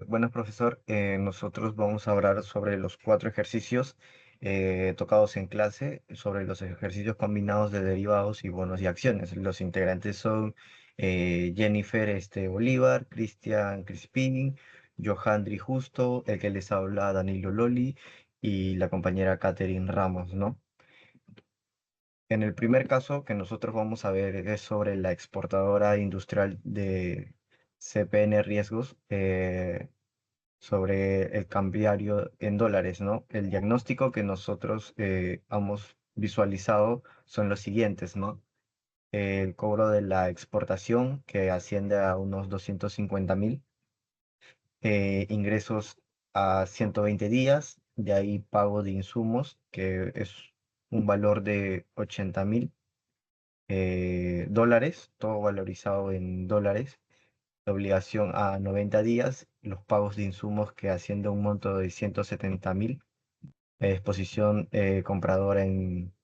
Buenas, profesor. Nosotros vamos a hablar sobre los 4 ejercicios tocados en clase, sobre los ejercicios combinados de derivados y bonos y acciones. Los integrantes son Jennifer Bolívar, Cristian Crispín, Johandri Justo, el que les habla Danilo Loli y la compañera Catherine Ramos, ¿no? En el primer caso que nosotros vamos a ver es sobre la exportadora industrial de CPN Riesgos. Sobre el cambiario en dólares, ¿no? El diagnóstico que nosotros hemos visualizado son los siguientes, ¿no? El cobro de la exportación, que asciende a unos 250.000, ingresos a 120 días, de ahí pago de insumos, que es un valor de 80.000 dólares, todo valorizado en dólares. La obligación a 90 días, los pagos de insumos que asciende a un monto de 170.000, exposición compradora en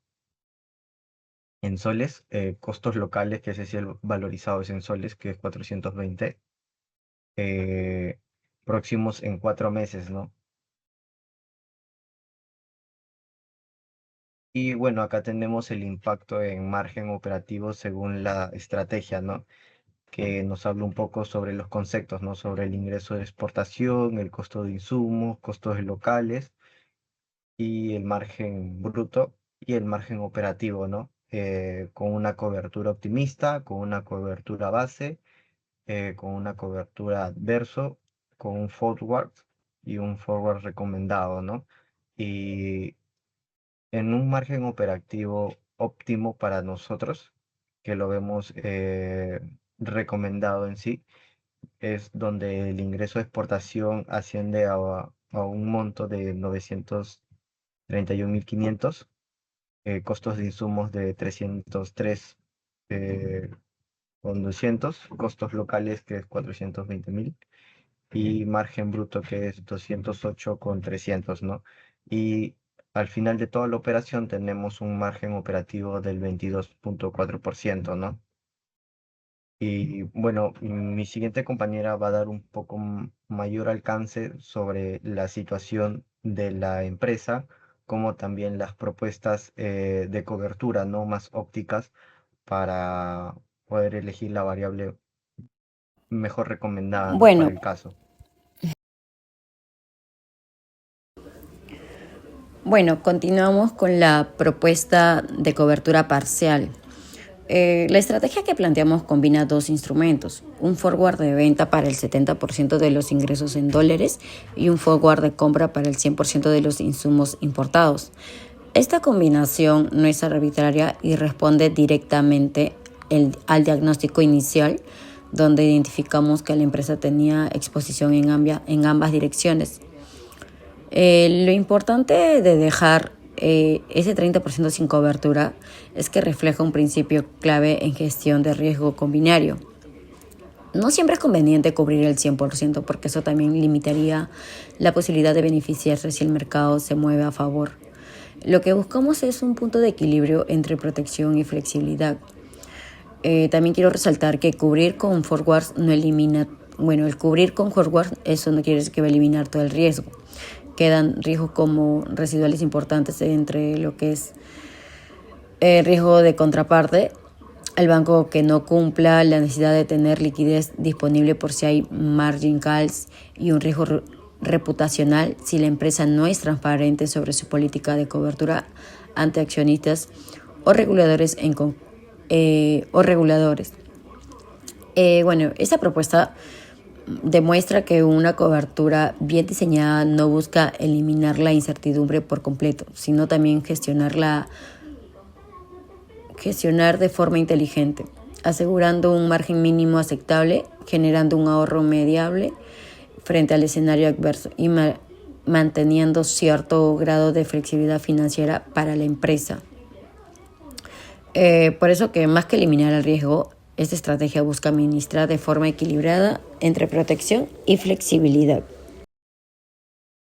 soles, costos locales, que ese sí el valorizado es en soles, que es 420, eh, próximos en 4 meses, ¿no? Y bueno, acá tenemos el impacto en margen operativo según la estrategia, ¿no? Que nos habla un poco sobre los conceptos, ¿no? Sobre el ingreso de exportación, el costo de insumos, costos locales y el margen bruto y el margen operativo, ¿no? Con una cobertura optimista, con una cobertura base, con una cobertura adverso, con un forward y un forward recomendado, ¿no? Y en un margen operativo óptimo para nosotros, que lo vemos recomendado en sí, es donde el ingreso de exportación asciende a un monto de 931.500, costos de insumos de 303 con 200, costos locales que es 420.000 y margen bruto que es 208 con 300, ¿no? Y al final de toda la operación tenemos un margen operativo del 22.4%, ¿no? Y bueno, mi siguiente compañera va a dar un poco mayor alcance sobre la situación de la empresa, como también las propuestas de cobertura, no más ópticas, para poder elegir la variable mejor recomendada, ¿no? Para Bueno, el caso. bueno, continuamos con la propuesta de cobertura parcial. La estrategia que planteamos combina dos instrumentos, un forward de venta para el 70% de los ingresos en dólares y un forward de compra para el 100% de los insumos importados. Esta combinación no es arbitraria y responde directamente al diagnóstico inicial, donde identificamos que la empresa tenía exposición en ambas direcciones. Lo importante de dejar ese 30% sin cobertura es que refleja un principio clave en gestión de riesgo con binario. No siempre es conveniente cubrir el 100% porque eso también limitaría la posibilidad de beneficiarse si el mercado se mueve a favor. Lo que buscamos es un punto de equilibrio entre protección y flexibilidad. También quiero resaltar que cubrir con forwards no elimina, bueno, el cubrir con forwards eso no quiere decir que va a eliminar todo el riesgo. Quedan riesgos como residuales importantes entre lo que es riesgo de contraparte, el banco que no cumpla, la necesidad de tener liquidez disponible por si hay margin calls y un riesgo reputacional si la empresa no es transparente sobre su política de cobertura ante accionistas o reguladores bueno, esa propuesta demuestra que una cobertura bien diseñada no busca eliminar la incertidumbre por completo, sino también gestionar de forma inteligente, asegurando un margen mínimo aceptable, generando un ahorro mediable frente al escenario adverso y manteniendo cierto grado de flexibilidad financiera para la empresa. Por eso que más que eliminar el riesgo, esta estrategia busca administrar de forma equilibrada entre protección y flexibilidad.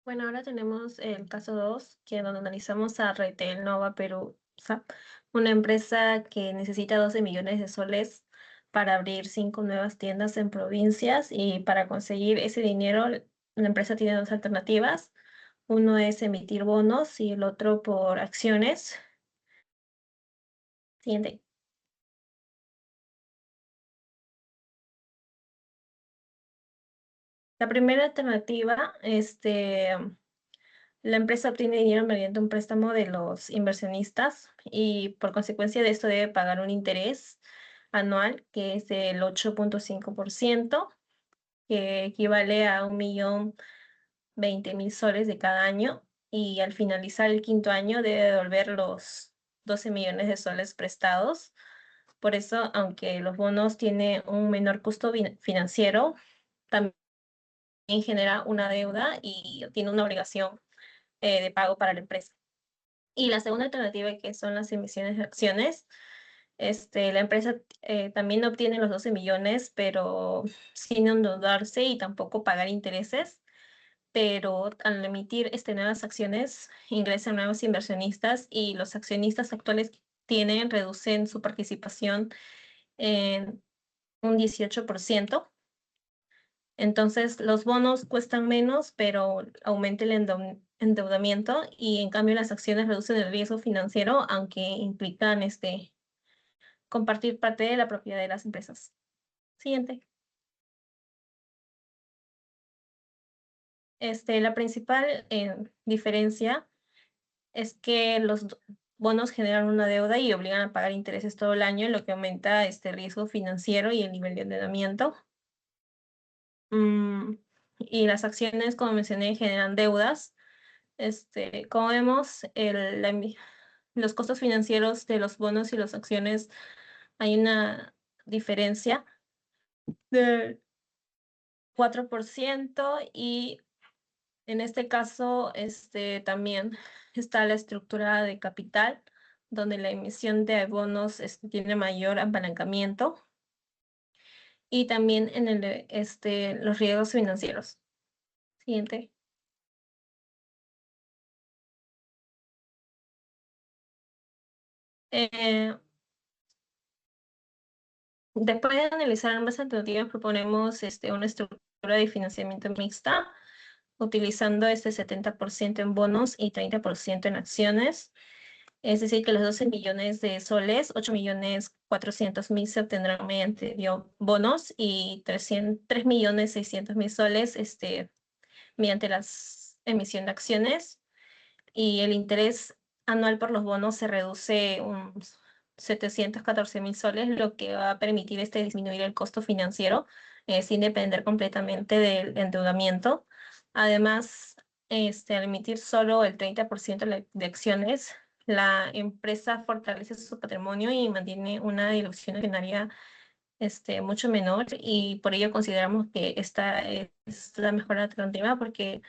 Bueno, ahora tenemos el caso 2, que donde analizamos a Retail Nova Perú, SAP, una empresa que necesita 12 millones de soles para abrir 5 nuevas tiendas en provincias y para conseguir ese dinero la empresa tiene dos alternativas. Uno es emitir bonos y el otro por acciones. Siguiente. La primera alternativa, la empresa obtiene dinero mediante un préstamo de los inversionistas y por consecuencia de esto debe pagar un interés anual que es del 8.5%, que equivale a 1.020.000 soles de cada año, y al finalizar el quinto año debe devolver los 12 millones de soles prestados. Por eso, aunque los bonos tienen un menor costo financiero, también genera una deuda y tiene una obligación de pago para la empresa. Y la segunda alternativa, que son las emisiones de acciones, la empresa también obtiene los 12 millones, pero sin endeudarse y tampoco pagar intereses. Pero al emitir nuevas acciones, ingresan nuevos inversionistas y los accionistas actuales que tienen reducen su participación en un 18%. Entonces, los bonos cuestan menos, pero aumenta el endeudamiento, y en cambio las acciones reducen el riesgo financiero, aunque implican compartir parte de la propiedad de las empresas. Siguiente. La principal diferencia es que los bonos generan una deuda y obligan a pagar intereses todo el año, lo que aumenta este riesgo financiero y el nivel de endeudamiento. Y las acciones, como mencioné, generan deudas. Como vemos, los costos financieros de los bonos y las acciones, hay una diferencia del 4%, y en este caso también está la estructura de capital, donde la emisión de bonos tiene mayor apalancamiento, y también en los riesgos financieros. Siguiente. Eh, Después de analizar ambas alternativas, proponemos una estructura de financiamiento mixta, utilizando 70% en bonos y 30% en acciones. Es decir, que los 12 millones de soles, 8.400.000 se obtendrán mediante bonos, y 3.600.000 soles mediante la emisión de acciones. Y el interés anual por los bonos se reduce un 714.000 soles, lo que va a permitir disminuir el costo financiero sin depender completamente del endeudamiento. Además, al emitir solo el 30% de acciones, la empresa fortalece su patrimonio y mantiene una dilución accionaria mucho menor, y por ello consideramos que esta es la mejor alternativa, porque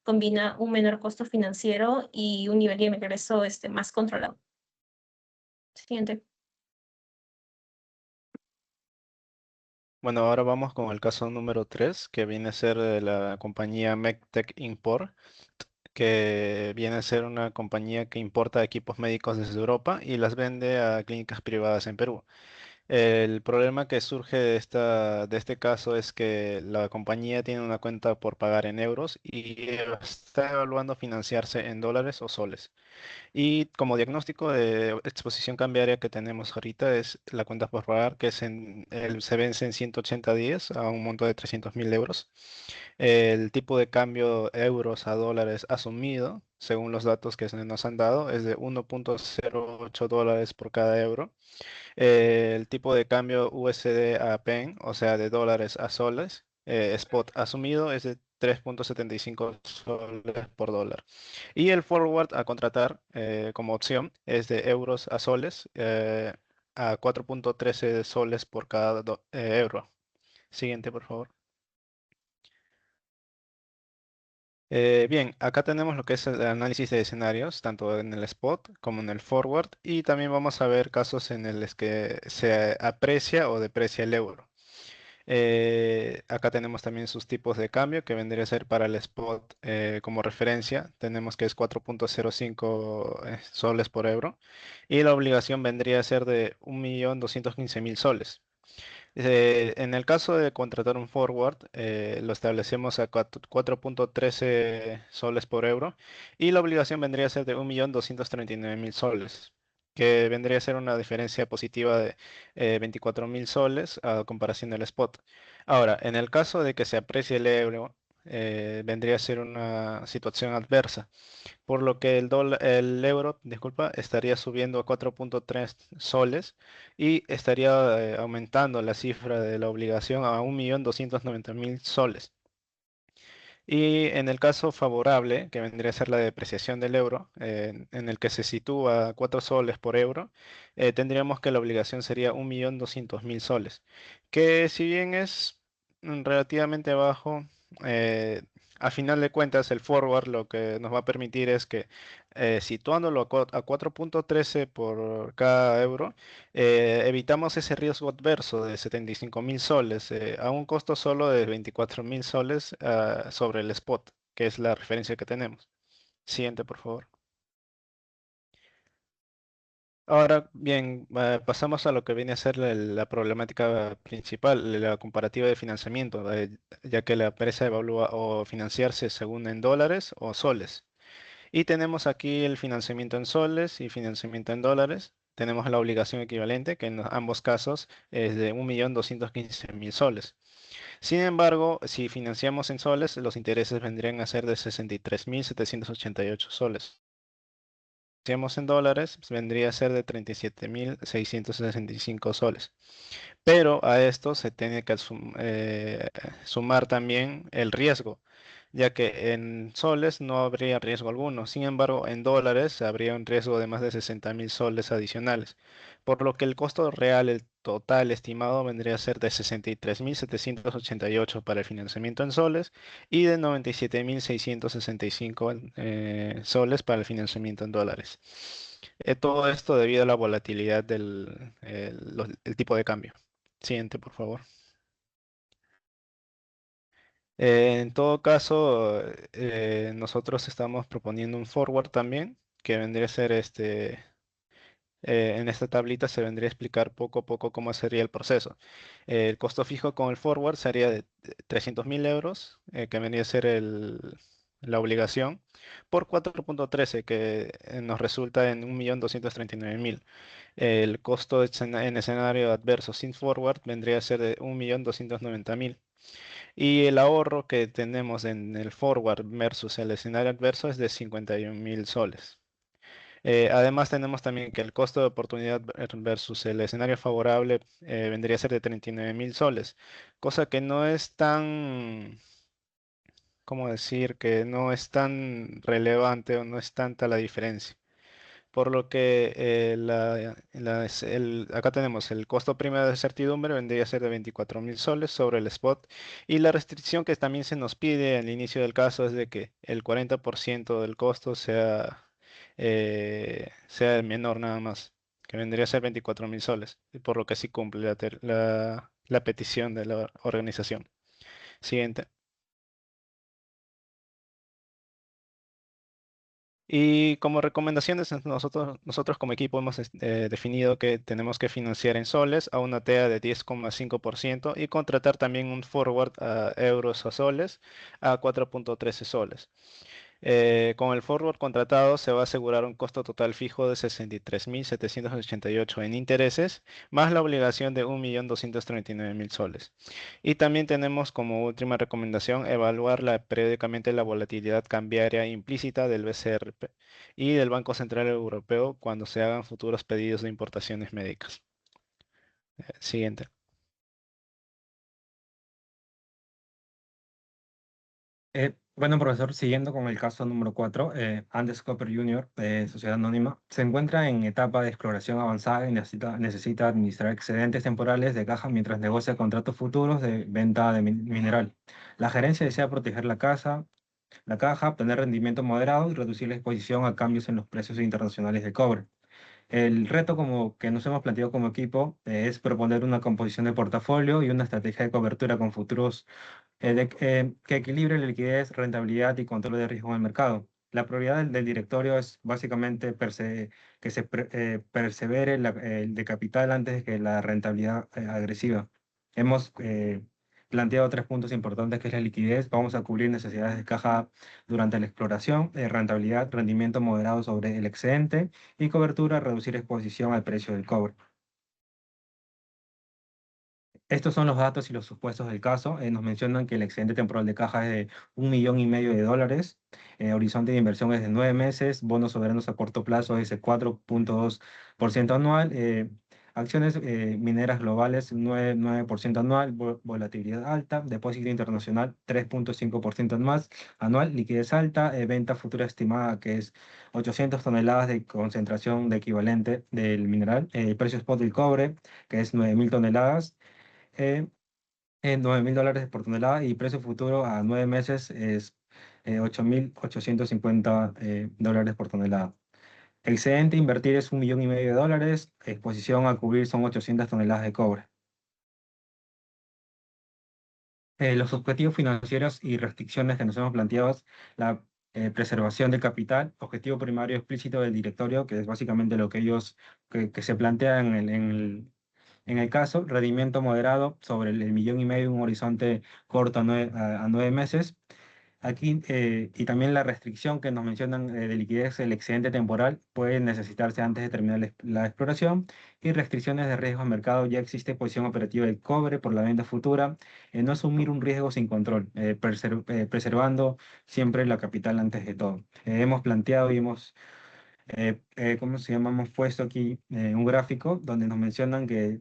combina un menor costo financiero y un nivel de ingreso más controlado. Siguiente. Bueno, ahora vamos con el caso número 3, que viene a ser de la compañía MedTech Import, que viene a ser una compañía que importa equipos médicos desde Europa y las vende a clínicas privadas en Perú. El problema que surge de este caso es que la compañía tiene una cuenta por pagar en euros y está evaluando financiarse en dólares o soles. Y como diagnóstico de exposición cambiaria que tenemos ahorita es la cuenta por pagar, que se vence en 180 días a un monto de 300.000 euros. El tipo de cambio euros a dólares asumido, según los datos que se nos han dado, es de 1.08 dólares por cada euro. El tipo de cambio USD a PEN, o sea, de dólares a soles, spot asumido es de 3.75 soles por dólar. Y el forward a contratar como opción es de euros a soles a 4.13 soles por cada euro. Siguiente, por favor. Bien, acá tenemos lo que es el análisis de escenarios, tanto en el spot como en el forward, y también vamos a ver casos en los que se aprecia o deprecia el euro. Acá tenemos también sus tipos de cambio, que vendría a ser para el spot como referencia. Tenemos que es 4.05 soles por euro, y la obligación vendría a ser de 1.215.000 soles. En el caso de contratar un forward, lo establecemos a 4.13 soles por euro y la obligación vendría a ser de 1.239.000 soles, que vendría a ser una diferencia positiva de 24.000 soles a comparación del spot. Ahora, en el caso de que se aprecie el euro, vendría a ser una situación adversa por lo que el euro, disculpa, estaría subiendo a 4.3 soles y estaría aumentando la cifra de la obligación a 1.290.000 soles. Y en el caso favorable, que vendría a ser la depreciación del euro, en el que se sitúa a 4 soles por euro, tendríamos que la obligación sería 1.200.000 soles, que si bien es relativamente bajo, eh, a final de cuentas el forward lo que nos va a permitir es que situándolo a 4.13 por cada euro, evitamos ese riesgo adverso de 75.000 soles a un costo solo de 24.000 soles sobre el spot, que es la referencia que tenemos. Siguiente, por favor. Ahora bien, pasamos a lo que viene a ser la problemática principal, la comparativa de financiamiento, ya que la empresa evalúa o financiarse según en dólares o soles. Y tenemos aquí el financiamiento en soles y financiamiento en dólares. Tenemos la obligación equivalente, que en ambos casos es de 1.215.000 soles. Sin embargo, si financiamos en soles, los intereses vendrían a ser de 63.788 soles. Si financiamos en dólares, pues vendría a ser de 37.665 soles. Pero a esto se tiene que sumar también el riesgo, ya que en soles no habría riesgo alguno. Sin embargo, en dólares habría un riesgo de más de 60.000 soles adicionales, por lo que el costo real, el total estimado, vendría a ser de 63.788 para el financiamiento en soles y de 97.665 soles para el financiamiento en dólares. Todo esto debido a la volatilidad del el tipo de cambio. Siguiente, por favor. En todo caso, nosotros estamos proponiendo un forward también, que vendría a ser en esta tablita se vendría a explicar poco a poco cómo sería el proceso. El costo fijo con el forward sería de 300.000 euros, que vendría a ser la obligación, por 4.13, que nos resulta en 1.239.000. El costo en escenario adverso sin forward vendría a ser de 1.290.000. Y el ahorro que tenemos en el forward versus el escenario adverso es de 51.000 soles. Además tenemos también que el costo de oportunidad versus el escenario favorable vendría a ser de 39.000 soles, cosa que no es tan, ¿cómo decir? Que no es tan relevante o no es tanta la diferencia. Por lo que acá tenemos el costo primero de certidumbre, vendría a ser de 24.000 soles sobre el spot. Y la restricción que también se nos pide al inicio del caso es de que el 40% del costo sea el menor nada más, que vendría a ser 24.000 soles, y por lo que sí cumple la petición de la organización. Siguiente. Y como recomendaciones, nosotros como equipo hemos definido que tenemos que financiar en soles a una TEA de 10,5% y contratar también un forward a euros a soles a 4.13 soles. Con el forward contratado se va a asegurar un costo total fijo de 63.788 en intereses, más la obligación de 1.239.000 soles. Y también tenemos como última recomendación evaluar periódicamente la volatilidad cambiaria implícita del BCRP y del Banco Central Europeo cuando se hagan futuros pedidos de importaciones médicas. Siguiente. Bueno, profesor, siguiendo con el caso número 4, Andes Copper Jr., Sociedad Anónima, se encuentra en etapa de exploración avanzada y necesita administrar excedentes temporales de caja mientras negocia contratos futuros de venta de mineral. La gerencia desea proteger la caja, obtener rendimiento moderado y reducir la exposición a cambios en los precios internacionales de cobre. El reto como que nos hemos planteado como equipo es proponer una composición de portafolio y una estrategia de cobertura con futuros que equilibre la liquidez, rentabilidad y control de riesgo en el mercado. La prioridad del directorio es básicamente que se persevere de capital antes que la rentabilidad agresiva. hemos planteado tres puntos importantes, que es la liquidez. Vamos a cubrir necesidades de caja durante la exploración, rentabilidad, rendimiento moderado sobre el excedente y cobertura, reducir exposición al precio del cobre. Estos son los datos y los supuestos del caso. Nos mencionan que el excedente temporal de caja es de $1,500,000. Horizonte de inversión es de 9 meses. Bonos soberanos a corto plazo es de 4,2% anual. Acciones mineras globales 9% anual. Volatilidad alta. Depósito internacional 3,5% anual. Liquidez alta. Venta futura estimada que es 800 toneladas de concentración de equivalente del mineral. Precio spot del cobre que es 9.000 toneladas eh, en $9.000 por tonelada y precio futuro a 9 meses es $8.850 dólares por tonelada. Excedente invertir es $1,500,000. Exposición a cubrir son 800 toneladas de cobre. Los objetivos financieros y restricciones que nos hemos planteado es la preservación del capital, objetivo primario explícito del directorio, que es básicamente lo que ellos que se plantea en el caso, rendimiento moderado sobre el 1,500,000, un horizonte corto a 9 meses. Aquí, y también la restricción que nos mencionan de liquidez, el excedente temporal puede necesitarse antes de terminar la exploración, y restricciones de riesgo de mercado. Ya existe posición operativa del cobre por la venta futura, no asumir un riesgo sin control, preservando siempre la capital antes de todo. Hemos planteado y hemos ¿cómo se llama? Hemos puesto aquí un gráfico donde nos mencionan que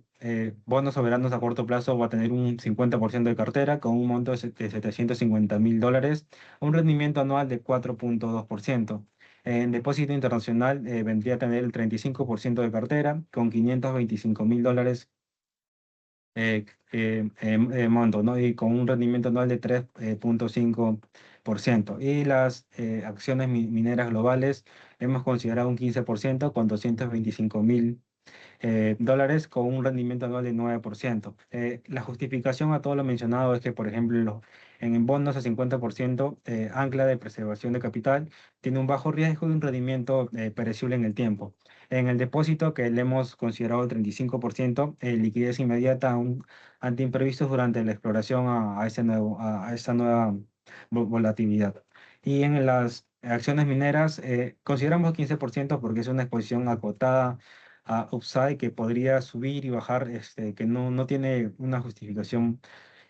bonos soberanos a corto plazo va a tener un 50% de cartera con un monto de $750,000, un rendimiento anual de 4,2%. En depósito internacional vendría a tener el 35% de cartera con $525,000 monto, ¿no? Y con un rendimiento anual de 3,5%. Y las acciones mineras globales hemos considerado un 15% con $225,000 dólares con un rendimiento anual de 9%. La justificación a todo lo mencionado es que, por ejemplo, en bonos a 50%, ancla de preservación de capital, tiene un bajo riesgo y un rendimiento perecible en el tiempo. En el depósito, que le hemos considerado el 35%, liquidez inmediata ante imprevistos durante la exploración a esa nueva volatilidad. Y en las acciones mineras, consideramos 15% porque es una exposición acotada a upside que podría subir y bajar, que no tiene una justificación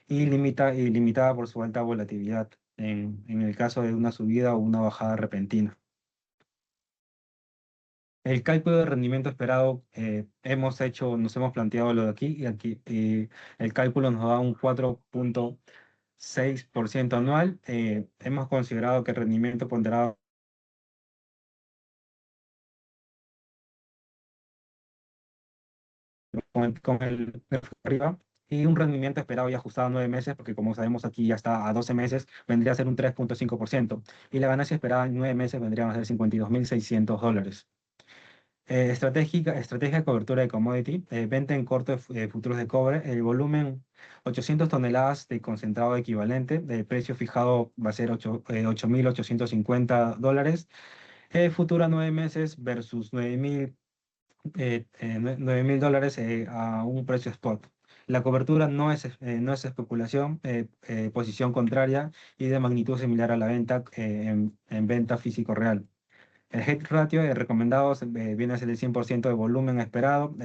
ilimitada por su alta volatilidad en el caso de una subida o una bajada repentina. El cálculo de rendimiento esperado, nos hemos planteado lo de aquí y aquí el cálculo nos da un 4,6% anual. Hemos considerado que el rendimiento ponderado con el arriba, y un rendimiento esperado y ajustado a 9 meses, porque como sabemos aquí ya está a 12 meses, vendría a ser un 3,5%, y la ganancia esperada en 9 meses vendría a ser $52,600. Estrategia de cobertura de commodity, venta en corto de futuros de cobre, el volumen 800 toneladas de concentrado equivalente, el precio fijado va a ser $8,850, futura 9 meses versus $9,000 a un precio spot. La cobertura no es especulación, posición contraria y de magnitud similar a la venta en venta físico real. El hedge ratio recomendado viene a ser el 100% de volumen esperado,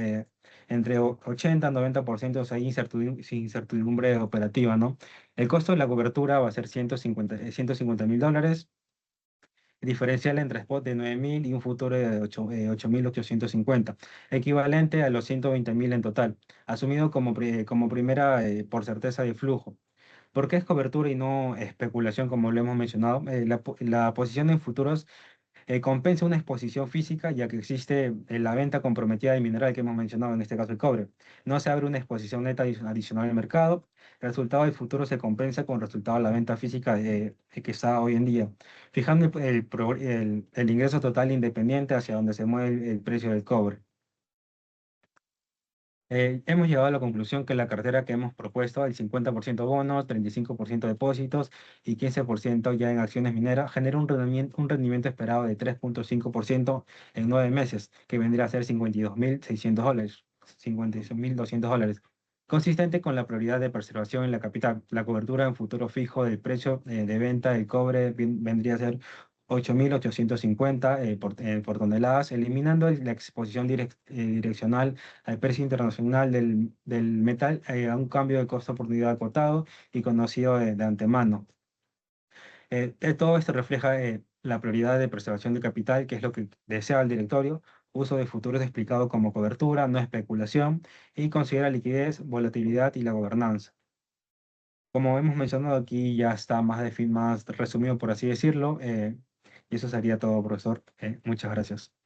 entre 80 y 90% sin incertidumbre operativa, ¿no? El costo de la cobertura va a ser $150,000, diferencial entre spot de 9,000 y un futuro de 8,850, equivalente a los 120,000 en total, asumido como primera por certeza de flujo. ¿Por qué es cobertura y no especulación, como lo hemos mencionado? La posición en futuros compensa una exposición física, ya que existe la venta comprometida de mineral que hemos mencionado, en este caso el cobre. No se abre una exposición neta adicional al mercado. El resultado del futuro se compensa con el resultado de la venta física que está hoy en día, fijando el ingreso total independiente hacia donde se mueve el precio del cobre. Hemos llegado a la conclusión que la cartera que hemos propuesto, el 50% bonos, 35% depósitos y 15% ya en acciones mineras, genera un rendimiento esperado de 3,5% en 9 meses, que vendría a ser $52,600, $56,200. consistente con la prioridad de preservación en la capital. La cobertura en futuro fijo del precio de venta del cobre vendría a ser 8.850 por toneladas, eliminando la exposición direccional al precio internacional del metal a un cambio de costo-oportunidad acotado y conocido de antemano. Todo esto refleja la prioridad de preservación de capital, que es lo que desea el directorio, uso de futuros explicado como cobertura, no especulación, y considera liquidez, volatilidad y la gobernanza. Como hemos mencionado aquí, ya está más resumido, por así decirlo, y eso sería todo, profesor. Muchas gracias.